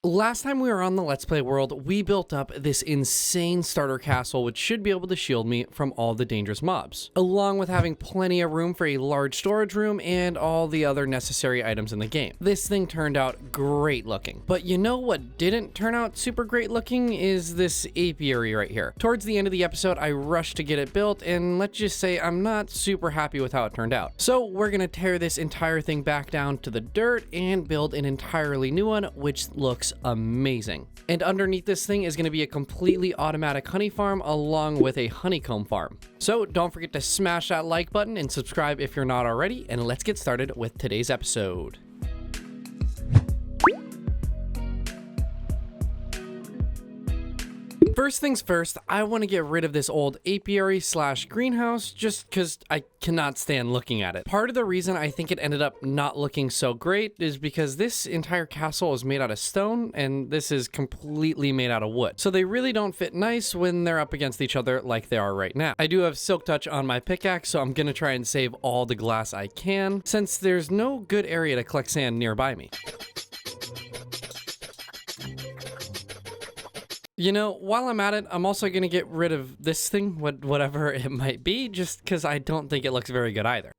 Last time we were on the Let's Play world, we built up this insane starter castle which should be able to shield me from all the dangerous mobs, along with having plenty of room for a large storage room and all the other necessary items in the game. This thing turned out great looking. But you know what didn't turn out super great looking is this apiary right here. Towards the end of the episode, I rushed to get it built, and let's just say I'm not super happy with how it turned out. So we're gonna tear this entire thing back down to the dirt and build an entirely new one, which looks amazing. And underneath this thing is going to be a completely automatic honey farm along with a honeycomb farm. So don't forget to smash that like button and subscribe if you're not already, and let's get started with today's episode. First things first, I want to get rid of this old apiary slash greenhouse just because I cannot stand looking at it. Part of the reason I think it ended up not looking so great is because this entire castle is made out of stone and this is completely made out of wood. So they really don't fit nice when they're up against each other like they are right now. I do have silk touch on my pickaxe, so I'm going to try and save all the glass I can since there's no good area to collect sand nearby me. You know, while I'm at it, I'm also going to get rid of this thing, whatever it might be, just because I don't think it looks very good either.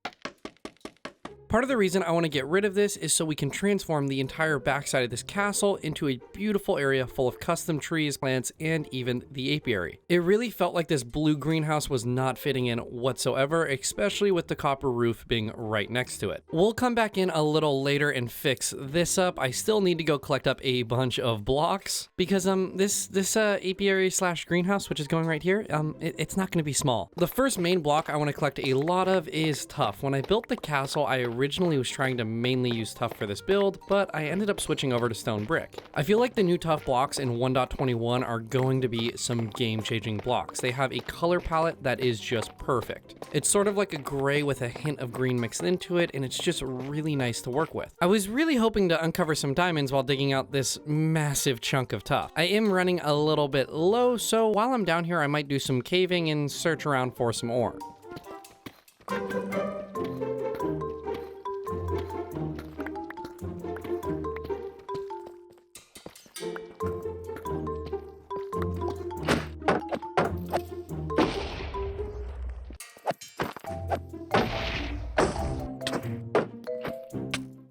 Part of the reason I want to get rid of this is so we can transform the entire backside of this castle into a beautiful area full of custom trees, plants, and even the apiary. It really felt like this blue greenhouse was not fitting in whatsoever, especially with the copper roof being right next to it. We'll come back in a little later and fix this up. I still need to go collect up a bunch of blocks because this apiary slash greenhouse, which is going right here, it's not going to be small. The first main block I want to collect a lot of is tuff. When I built the castle, I originally was trying to mainly use tuff for this build, but I ended up switching over to stone brick. I feel like the new tuff blocks in 1.21 are going to be some game-changing blocks. They have a color palette that is just perfect. It's sort of like a gray with a hint of green mixed into it, and it's just really nice to work with. I was really hoping to uncover some diamonds while digging out this massive chunk of tuff. I am running a little bit low, so while I'm down here, I might do some caving and search around for some ore.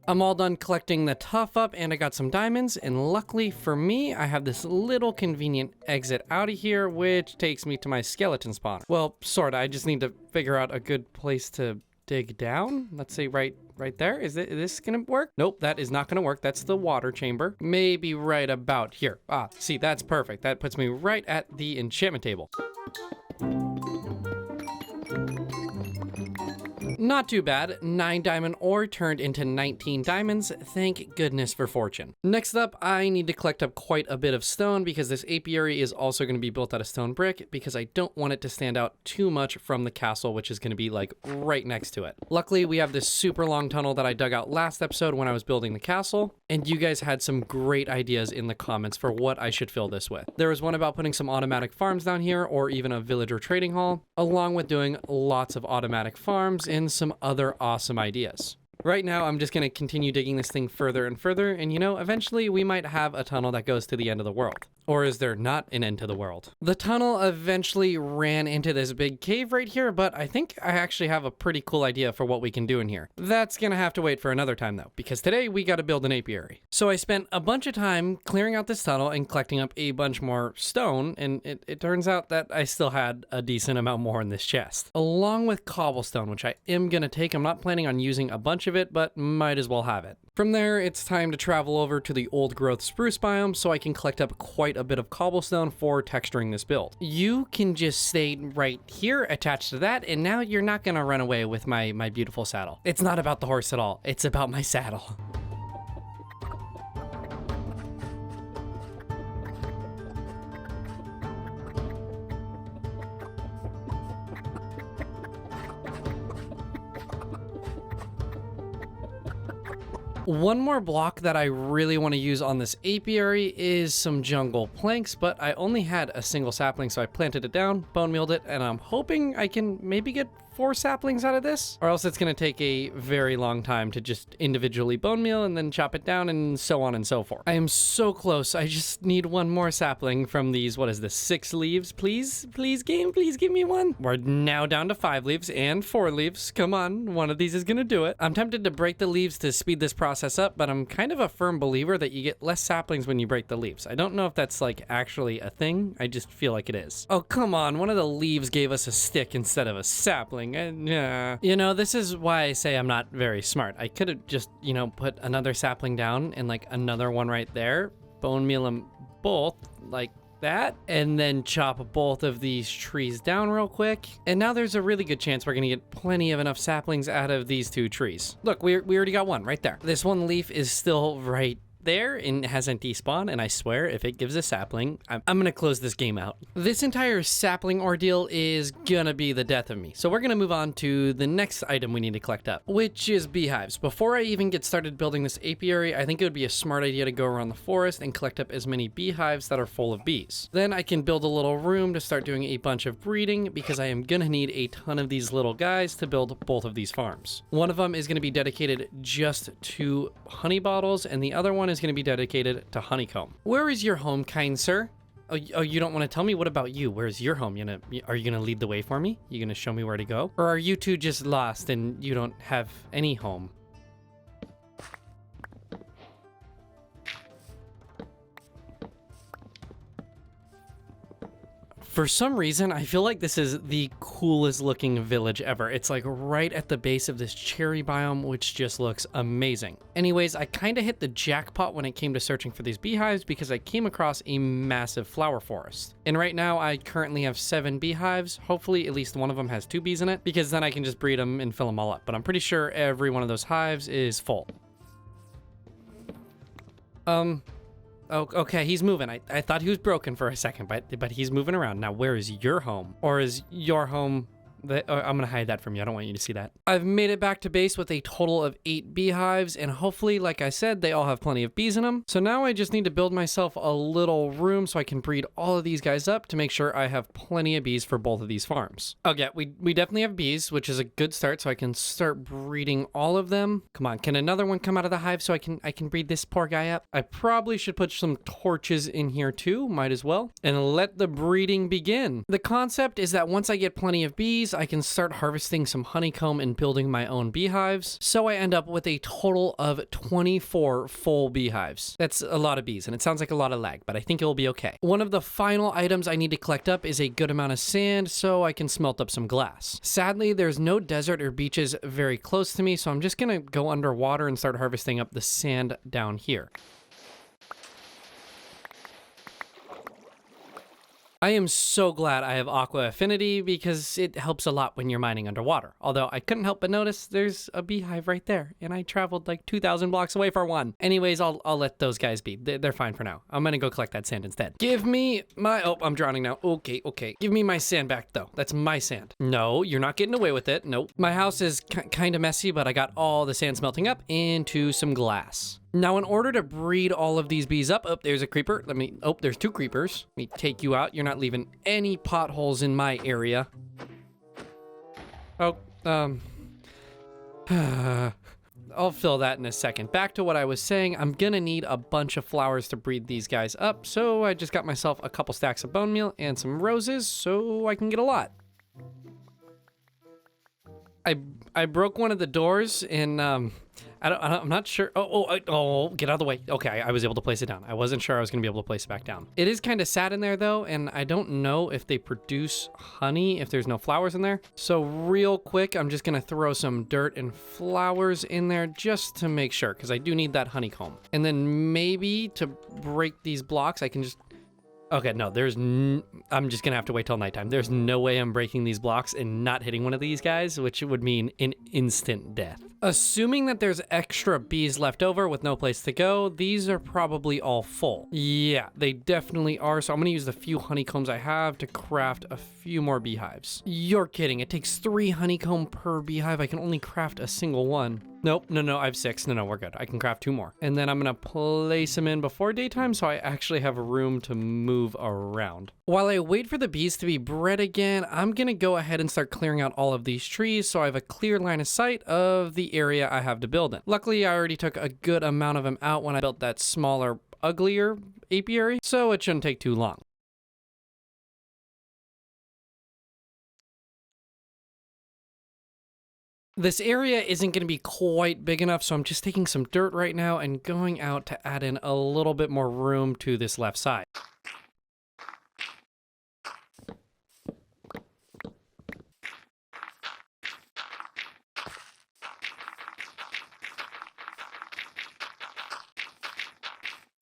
I'm all done collecting the tuff up and I got some diamonds, and luckily for me, I have this little convenient exit out of here, which takes me to my skeleton spawner. Well, sorta, I just need to figure out a good place to dig down. Let's say right there. Is this gonna work? Nope, that is not gonna work. That's the water chamber. Maybe right about here. Ah, see, that's perfect. That puts me right at the enchantment table. Not too bad. 9 diamond ore turned into 19 diamonds. Thank goodness for fortune. Next up, I need to collect up quite a bit of stone because this apiary is also going to be built out of stone brick because I don't want it to stand out too much from the castle, which is going to be like right next to it. Luckily, we have this super long tunnel that I dug out last episode when I was building the castle, and you guys had some great ideas in the comments for what I should fill this with. There was one about putting some automatic farms down here or even a villager trading hall, along with doing lots of automatic farms and some other awesome ideas. Right now, I'm just going to continue digging this thing further and further, and you know, eventually we might have a tunnel that goes to the end of the world. Or is there not an end to the world? The tunnel eventually ran into this big cave right here, but I think I actually have a pretty cool idea for what we can do in here. That's gonna have to wait for another time though, because today we gotta build an apiary. So I spent a bunch of time clearing out this tunnel and collecting up a bunch more stone, and it turns out that I still had a decent amount more in this chest. Along with cobblestone, which I am gonna take. I'm not planning on using a bunch of it, but might as well have it. From there, it's time to travel over to the old growth spruce biome so I can collect up quite a bit of cobblestone for texturing this build. You can just stay right here attached to that, and now you're not gonna run away with my beautiful saddle. It's not about the horse at all, it's about my saddle. One more block that I really want to use on this apiary is some jungle planks, but I only had a single sapling, so I planted it down, bone mealed it, and I'm hoping I can maybe get 4 saplings out of this, or else it's going to take a very long time to just individually bone meal and then chop it down and so on and so forth. I am so close. I just need one more sapling from these, what is this, 6 leaves? Please, please, game, please give me one. We're now down to 5 leaves and 4 leaves. Come on, one of these is going to do it. I'm tempted to break the leaves to speed this process up, but I'm kind of a firm believer that you get less saplings when you break the leaves. I don't know if that's like actually a thing. I just feel like it is. Oh, come on. One of the leaves gave us a stick instead of a sapling. You know, this is why I say I'm not very smart. I could have just, you know, put another sapling down and like another one right there, bone meal them both like that, and then chop both of these trees down real quick. And now there's a really good chance we're gonna get plenty of enough saplings out of these 2 trees. Look, we already got one right there. This one leaf is still right there and it hasn't despawned, and I swear if it gives a sapling, I'm gonna close this game out. This entire sapling ordeal is gonna be the death of me, so we're gonna move on to the next item we need to collect up, which is beehives. Before I even get started building this apiary, I think it would be a smart idea to go around the forest and collect up as many beehives that are full of bees. Then I can build a little room to start doing a bunch of breeding, because I am gonna need a ton of these little guys to build both of these farms. One of them is gonna be dedicated just to honey bottles, and the other one is going to be dedicated to Honeycomb. Where is your home, kind sir? Oh, you don't want to tell me? What about you? Where's your home? Are you gonna lead the way for me? You gonna show me where to go? Or are you two just lost and you don't have any home? For some reason, I feel like this is the coolest looking village ever. It's like right at the base of this cherry biome, which just looks amazing. Anyways, I kind of hit the jackpot when it came to searching for these beehives because I came across a massive flower forest. And right now I currently have 7 beehives. Hopefully at least one of them has 2 bees in it, because then I can just breed them and fill them all up. But I'm pretty sure every one of those hives is full. Oh, okay, he's moving. I thought he was broken for a second, but he's moving around. Now, where is your home? Or is your home... I'm gonna hide that from you. I don't want you to see that. I've made it back to base with a total of 8 beehives, and hopefully, like I said, they all have plenty of bees in them. So now I just need to build myself a little room so I can breed all of these guys up to make sure I have plenty of bees for both of these farms. Okay, we definitely have bees, which is a good start, so I can start breeding all of them. Come on, can another one come out of the hive so I can breed this poor guy up? I probably should put some torches in here too, might as well, and let the breeding begin. The concept is that once I get plenty of bees, I can start harvesting some honeycomb and building my own beehives. So I end up with a total of 24 full beehives. That's a lot of bees, and it sounds like a lot of lag, but I think it will be okay. One of the final items I need to collect up is a good amount of sand so I can smelt up some glass. Sadly, there's no desert or beaches very close to me, so I'm just gonna go underwater and start harvesting up the sand down here. I am so glad I have Aqua Affinity because it helps a lot when you're mining underwater. Although I couldn't help but notice there's a beehive right there, and I traveled like 2,000 blocks away for one. Anyways, I'll let those guys be. They're fine for now. I'm gonna go collect that sand instead. Give me my... Oh, I'm drowning now. Okay. Give me my sand back, though. That's my sand. No, you're not getting away with it. Nope. My house is kind of messy, but I got all the sand smelting up into some glass. Now, in order to breed all of these bees up, oh, there's a creeper. There's 2 creepers. Let me take you out. You're not leaving any potholes in my area. Oh, I'll fill that in a second. Back to what I was saying, I'm gonna need a bunch of flowers to breed these guys up, so I just got myself a couple stacks of bone meal and some roses so I can get a lot. I broke one of the doors and, I'm not sure. Oh, get out of the way. Okay, I was able to place it down. I wasn't sure I was going to be able to place it back down. It is kind of sad in there though, and I don't know if they produce honey if there's no flowers in there. So real quick, I'm just going to throw some dirt and flowers in there just to make sure, because I do need that honeycomb. And then maybe to break these blocks, I can just... Okay, no, I'm just gonna have to wait till nighttime. There's no way I'm breaking these blocks and not hitting one of these guys, which would mean an instant death. Assuming that there's extra bees left over with no place to go, these are probably all full. Yeah, they definitely are, so I'm gonna use the few honeycombs I have to craft a few more beehives. You're kidding, it takes 3 honeycomb per beehive. I can only craft a single one. Nope, no, I have 6. No, we're good. I can craft 2 more. And then I'm gonna place them in before daytime so I actually have room to move around. While I wait for the bees to be bred again, I'm gonna go ahead and start clearing out all of these trees so I have a clear line of sight of the area I have to build in. Luckily, I already took a good amount of them out when I built that smaller, uglier apiary, so it shouldn't take too long. This area isn't going to be quite big enough, so I'm just taking some dirt right now and going out to add in a little bit more room to this left side.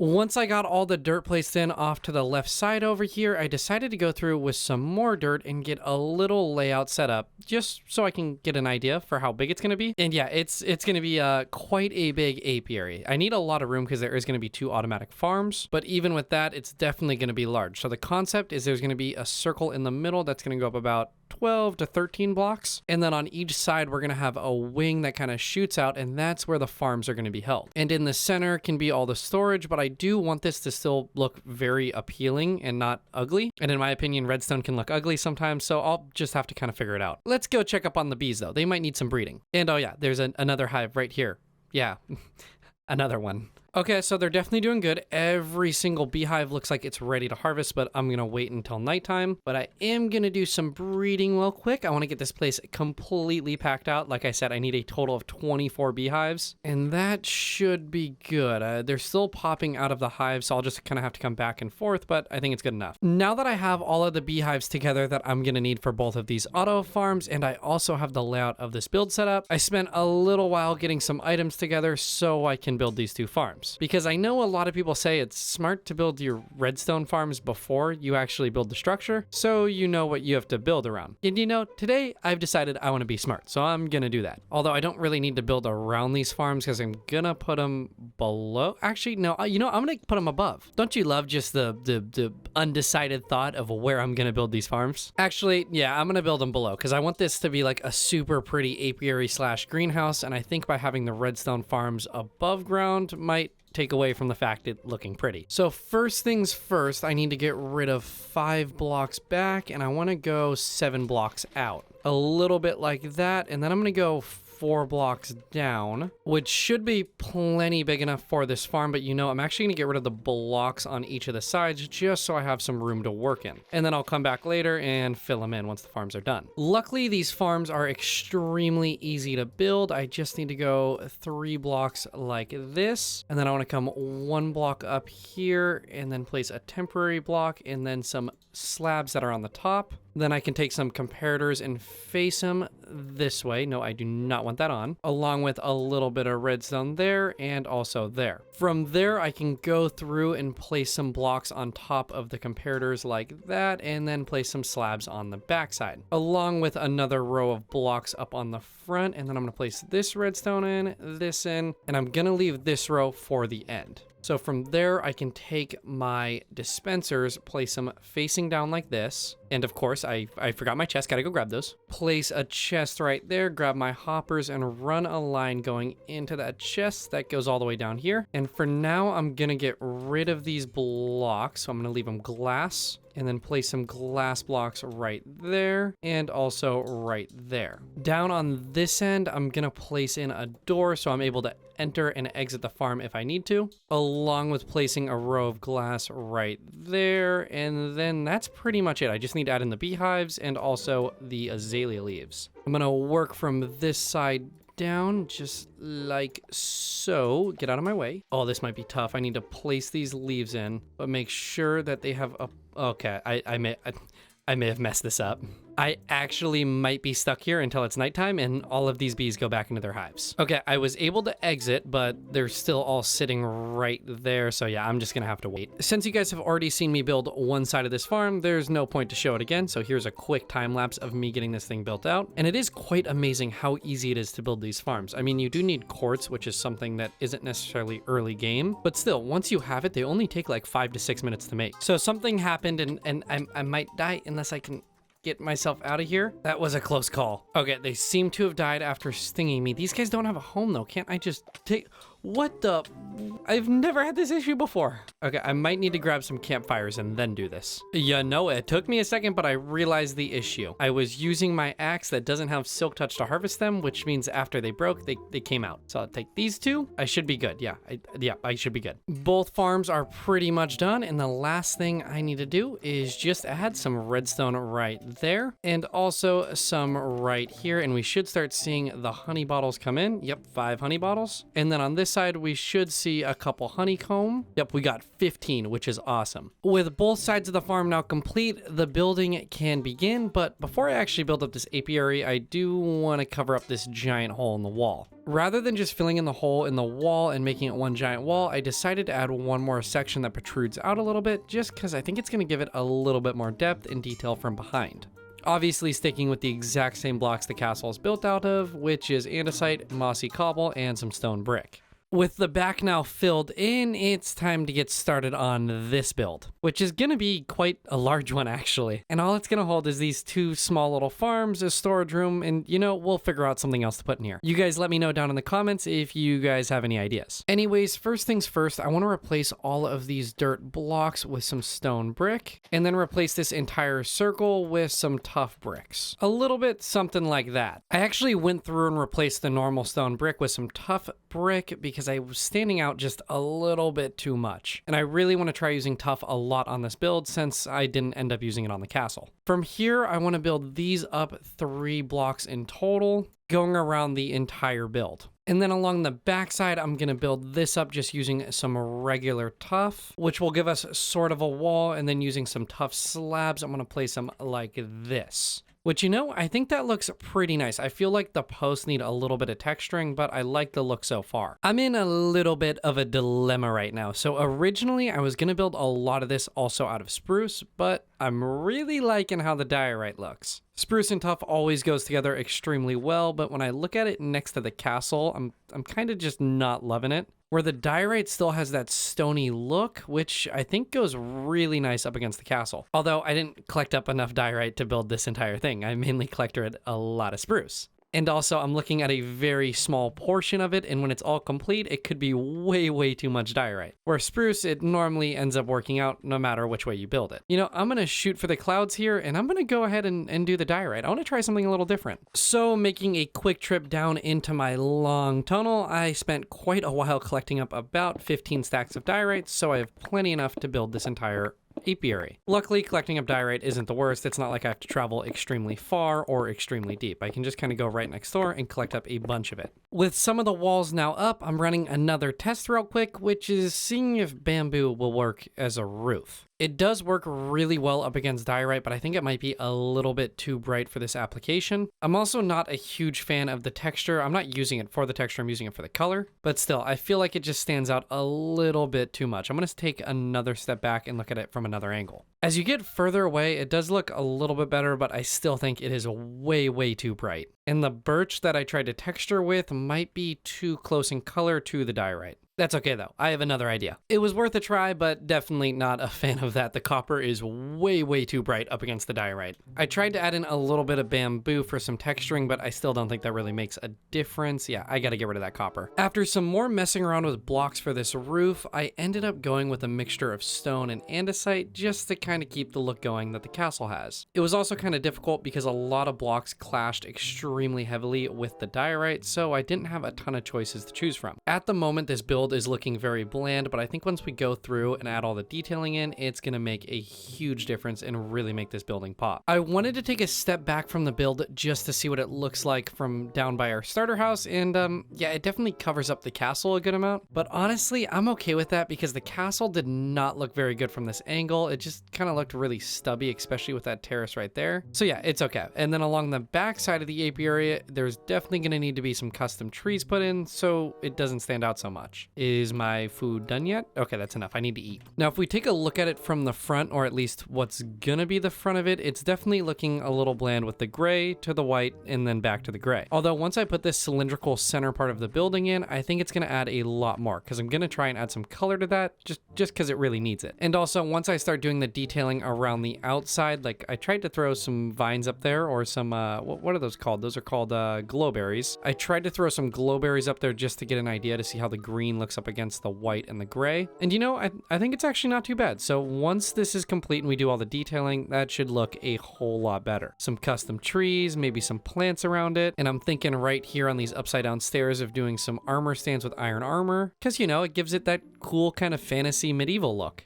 Once I got all the dirt placed in off to the left side over here, I decided to go through with some more dirt and get a little layout set up just so I can get an idea for how big it's going to be. And yeah, it's going to be quite a big apiary. I need a lot of room because there is going to be 2 automatic farms, but even with that, it's definitely going to be large. So the concept is there's going to be a circle in the middle that's going to go up about 12 to 13 blocks. And then on each side, we're going to have a wing that kind of shoots out, and that's where the farms are going to be held. And in the center can be all the storage, but I do want this to still look very appealing and not ugly. And in my opinion, redstone can look ugly sometimes, so I'll just have to kind of figure it out. Let's go check up on the bees though. They might need some breeding. And oh yeah, there's another hive right here. Yeah, another one. Okay, so they're definitely doing good. Every single beehive looks like it's ready to harvest, but I'm gonna wait until nighttime. But I am gonna do some breeding real quick. I wanna get this place completely packed out. Like I said, I need a total of 24 beehives, and that should be good. They're still popping out of the hive, so I'll just kind of have to come back and forth, but I think it's good enough. Now that I have all of the beehives together that I'm gonna need for both of these auto farms, and I also have the layout of this build set up, I spent a little while getting some items together so I can build these 2 farms. Because I know a lot of people say it's smart to build your redstone farms before you actually build the structure, so you know what you have to build around. And you know, today I've decided I want to be smart, so I'm gonna do that. Although I don't really need to build around these farms because I'm gonna put them below. Actually, no, you know, I'm gonna put them above. Don't you love just the undecided thought of where I'm gonna build these farms? Actually, yeah, I'm gonna build them below because I want this to be like a super pretty apiary / greenhouse, and I think by having the redstone farms above ground might take away from the fact it looking pretty. So first things first, I need to get rid of 5 blocks back, and I want to go 7 blocks out. A little bit like that, and then I'm going to go 4 blocks down, which should be plenty big enough for this farm, but you know, I'm actually gonna get rid of the blocks on each of the sides just so I have some room to work in. And then I'll come back later and fill them in once the farms are done. Luckily, these farms are extremely easy to build. I just need to go 3 blocks like this, and then I wanna come 1 block up here and then place a temporary block and then some slabs that are on the top. Then I can take some comparators and face them this way. No, I do not want that on. Along with a little bit of redstone there and also there. From there, I can go through and place some blocks on top of the comparators like that, and then place some slabs on the backside. Along with another row of blocks up on the front, and then I'm gonna place this redstone in, this in, and I'm gonna leave this row for the end. So from there, I can take my dispensers, place them facing down like this. And of course, I forgot my chest, gotta go grab those. Place a chest right there, grab my hoppers, and run a line going into that chest that goes all the way down here. And for now, I'm gonna get rid of these blocks. So I'm gonna leave them glass, and then place some glass blocks right there and also right there. Down on this end, I'm gonna place in a door so I'm able to enter and exit the farm if I need to, along with placing a row of glass right there. And then that's pretty much it. I just need to add in the beehives and also the azalea leaves. I'm gonna work from this side down just like so. Get out of my way. Oh, this might be tough. I need to place these leaves in, but make sure that they have a... Okay, I may have messed this up. I actually might be stuck here until it's nighttime and all of these bees go back into their hives. Okay, I was able to exit, but they're still all sitting right there. So yeah, I'm just gonna have to wait. Since you guys have already seen me build one side of this farm, there's no point to show it again. So here's a quick time lapse of me getting this thing built out. And it is quite amazing how easy it is to build these farms. I mean, you do need quartz, which is something that isn't necessarily early game, but still, once you have it, they only take like 5 to 6 minutes to make. So something happened and I might die unless I can get myself out of here. That was a close call. Okay, they seem to have died after stinging me. These guys don't have a home though. Can't I just take... What the... I've never had this issue before. Okay, I might need to grab some campfires and then do this. You know, it took me a second, but I realized the issue. I was using my axe that doesn't have silk touch to harvest them, which means after they broke, they came out. So I'll take these two. I should be good. Yeah, I should be good. Both farms are pretty much done, and the last thing I need to do is just add some redstone right there, and also some right here, and we should start seeing the honey bottles come in. Yep, 5 honey bottles. And then on this side, we should see a couple honeycomb. Yep, we got 15, which is awesome. With both sides of the farm now complete, the building can begin, but before I actually build up this apiary, I do want to cover up this giant hole in the wall. Rather than just filling in the hole in the wall and making it one giant wall, I decided to add one more section that protrudes out a little bit, just because I think it's going to give it a little bit more depth and detail from behind. Obviously sticking with the exact same blocks the castle is built out of, which is andesite, mossy cobble, and some stone brick. With the back now filled in, it's time to get started on this build, which is going to be quite a large one actually. And all it's going to hold is these 2 small little farms, a storage room, and you know, we'll figure out something else to put in here. You guys let me know down in the comments if you guys have any ideas. Anyways, first things first, I want to replace all of these dirt blocks with some stone brick, and then replace this entire circle with some tough bricks. A little bit something like that. I actually went through and replaced the normal stone brick with some tough brick because I was standing out just a little bit too much. And I really want to try using tough a lot on this build since I didn't end up using it on the castle. From here, I want to build these up 3 blocks in total, going around the entire build. And then along the backside, I'm going to build this up just using some regular tough, which will give us sort of a wall. And then using some tough slabs, I'm going to place them like this. Which, you know, I think that looks pretty nice. I feel like the posts need a little bit of texturing, but I like the look so far. I'm in a little bit of a dilemma right now. So originally I was going to build a lot of this also out of spruce, but I'm really liking how the diorite looks. Spruce and tough always goes together extremely well, but when I look at it next to the castle, I'm kind of just not loving it. Where the diorite still has that stony look, which I think goes really nice up against the castle. Although I didn't collect up enough diorite to build this entire thing. I mainly collected a lot of spruce. And also I'm looking at a very small portion of it, and when it's all complete, it could be way too much diorite. Where spruce, it normally ends up working out no matter which way you build it. You know, I'm gonna shoot for the clouds here, and I'm gonna go ahead and do the diorite. I wanna try something a little different. So making a quick trip down into my long tunnel, I spent quite a while collecting up about 15 stacks of diorite, so I have plenty enough to build this entire apiary. Luckily, collecting up diorite isn't the worst. It's not like I have to travel extremely far or extremely deep. I can just kind of go right next door and collect up a bunch of it. With some of the walls now up, I'm running another test real quick, which is seeing if bamboo will work as a roof. It does work really well up against diorite, but I think it might be a little bit too bright for this application. I'm also not a huge fan of the texture. I'm not using it for the texture, I'm using it for the color. But still, I feel like it just stands out a little bit too much. I'm going to take another step back and look at it from another angle. As you get further away, it does look a little bit better, but I still think it is way too bright. And the birch that I tried to texture with might be too close in color to the diorite. That's okay though, I have another idea. It was worth a try, but definitely not a fan of that. The copper is way too bright up against the diorite. I tried to add in a little bit of bamboo for some texturing, but I still don't think that really makes a difference. Yeah, I gotta get rid of that copper. After some more messing around with blocks for this roof, I ended up going with a mixture of stone and andesite just to kind of keep the look going that the castle has. It was also kind of difficult because a lot of blocks clashed extremely heavily with the diorite, so I didn't have a ton of choices to choose from. At the moment, this build is looking very bland, but I think once we go through and add all the detailing in, it's going to make a huge difference and really make this building pop. I wanted to take a step back from the build just to see what it looks like from down by our starter house, and yeah, it definitely covers up the castle a good amount, but honestly, I'm okay with that because the castle did not look very good from this angle. It just kind of looked really stubby, especially with that terrace right there. So yeah, it's okay. And then along the back side of the apiary, there's definitely going to need to be some custom trees put in so it doesn't stand out so much. Is my food done yet? Okay, that's enough. I need to eat. Now, if we take a look at it from the front, or at least what's gonna be the front of it, it's definitely looking a little bland with the gray to the white and then back to the gray. Although once I put this cylindrical center part of the building in, I think it's gonna add a lot more because I'm gonna try and add some color to that just because it really needs it. And also, once I start doing the detailing around the outside, like I tried to throw some vines up there or some, what are those called? Those are called glowberries. I tried to throw some glowberries up there just to get an idea to see how the green looks up against the white and the gray. And you know, I think it's actually not too bad. So once this is complete and we do all the detailing, that should look a whole lot better. Some custom trees, maybe some plants around it. And I'm thinking right here on these upside down stairs of doing some armor stands with iron armor, because you know, it gives it that cool kind of fantasy medieval look.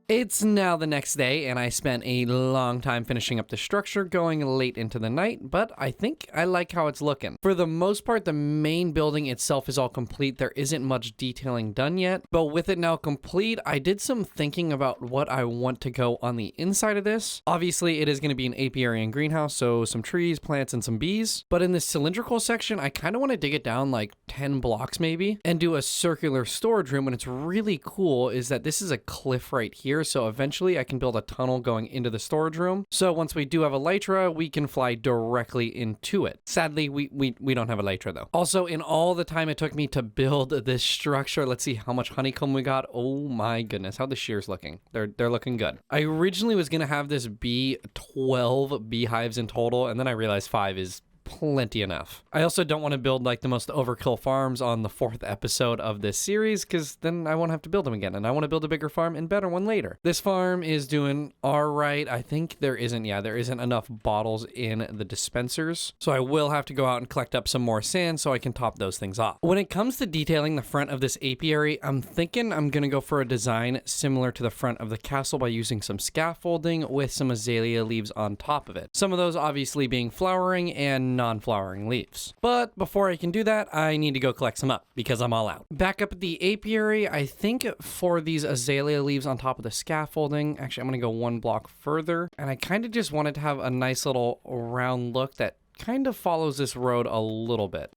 It's now the next day, and I spent a long time finishing up the structure, going late into the night, but I think I like how it's looking. For the most part, the main building itself is all complete. There isn't much detailing done yet, but with it now complete, I did some thinking about what I want to go on the inside of this. Obviously, it is going to be an apiary and greenhouse, so some trees, plants, and some bees. But in this cylindrical section, I kind of want to dig it down like 10 blocks maybe, and do a circular storage room. And it's really cool is that this is a cliff right here. So eventually I can build a tunnel going into the storage room. So once we do have elytra, we can fly directly into it. Sadly, we don't have elytra though. Also, in all the time it took me to build this structure, let's see how much honeycomb we got. Oh my goodness, how the shears looking. They're looking good. I originally was gonna have this be 12 beehives in total, and then I realized 5 is plenty enough. I also don't want to build like the most overkill farms on the 4th episode of this series, because then I won't have to build them again, and I want to build a bigger farm and better one later. This farm is doing all right. I think there isn't enough bottles in the dispensers, so I will have to go out and collect up some more sand so I can top those things off. When it comes to detailing the front of this apiary, I'm thinking I'm gonna go for a design similar to the front of the castle by using some scaffolding with some azalea leaves on top of it. Some of those obviously being flowering and non-flowering leaves. But before I can do that, I need to go collect some up because I'm all out. Back up at the apiary, I think for these azalea leaves on top of the scaffolding, actually I'm gonna go 1 block further, and I kind of just wanted to have a nice little round look that kind of follows this road a little bit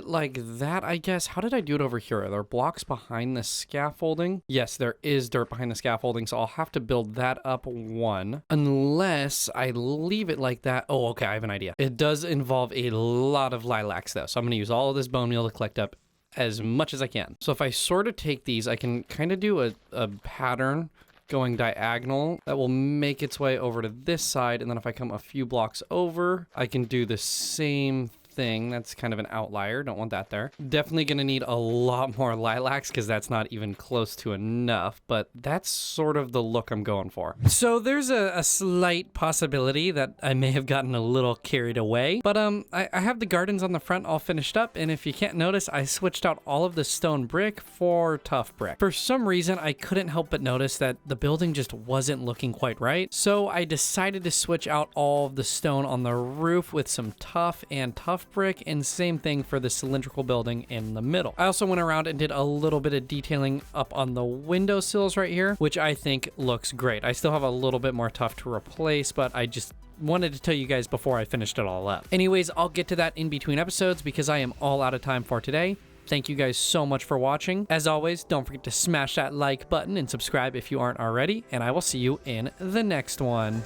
like that, I guess. How did I do it over here? Are there blocks behind the scaffolding? Yes, there is dirt behind the scaffolding, so I'll have to build that up 1 unless I leave it like that. Oh, okay, I have an idea. It does involve a lot of lilacs though, so I'm gonna use all of this bone meal to collect up as much as I can. So if I sort of take these, I can kind of do a pattern going diagonal that will make its way over to this side, and then if I come a few blocks over, I can do the same thing. That's kind of an outlier. Don't want that there. Definitely gonna need a lot more lilacs because that's not even close to enough, but that's sort of the look I'm going for. So there's a slight possibility that I may have gotten a little carried away, but I have the gardens on the front all finished up, and if you can't notice, I switched out all of the stone brick for tough brick. For some reason, I couldn't help but notice that the building just wasn't looking quite right, so I decided to switch out all of the stone on the roof with some tough and tough brick, and same thing for the cylindrical building in the middle. I also went around and did a little bit of detailing up on the windowsills right here, which I think looks great. I still have a little bit more tough to replace, but I just wanted to tell you guys before I finished it all up. Anyways, I'll get to that in between episodes because I am all out of time for today. Thank you guys so much for watching. As always, don't forget to smash that like button and subscribe if you aren't already, and I will see you in the next one.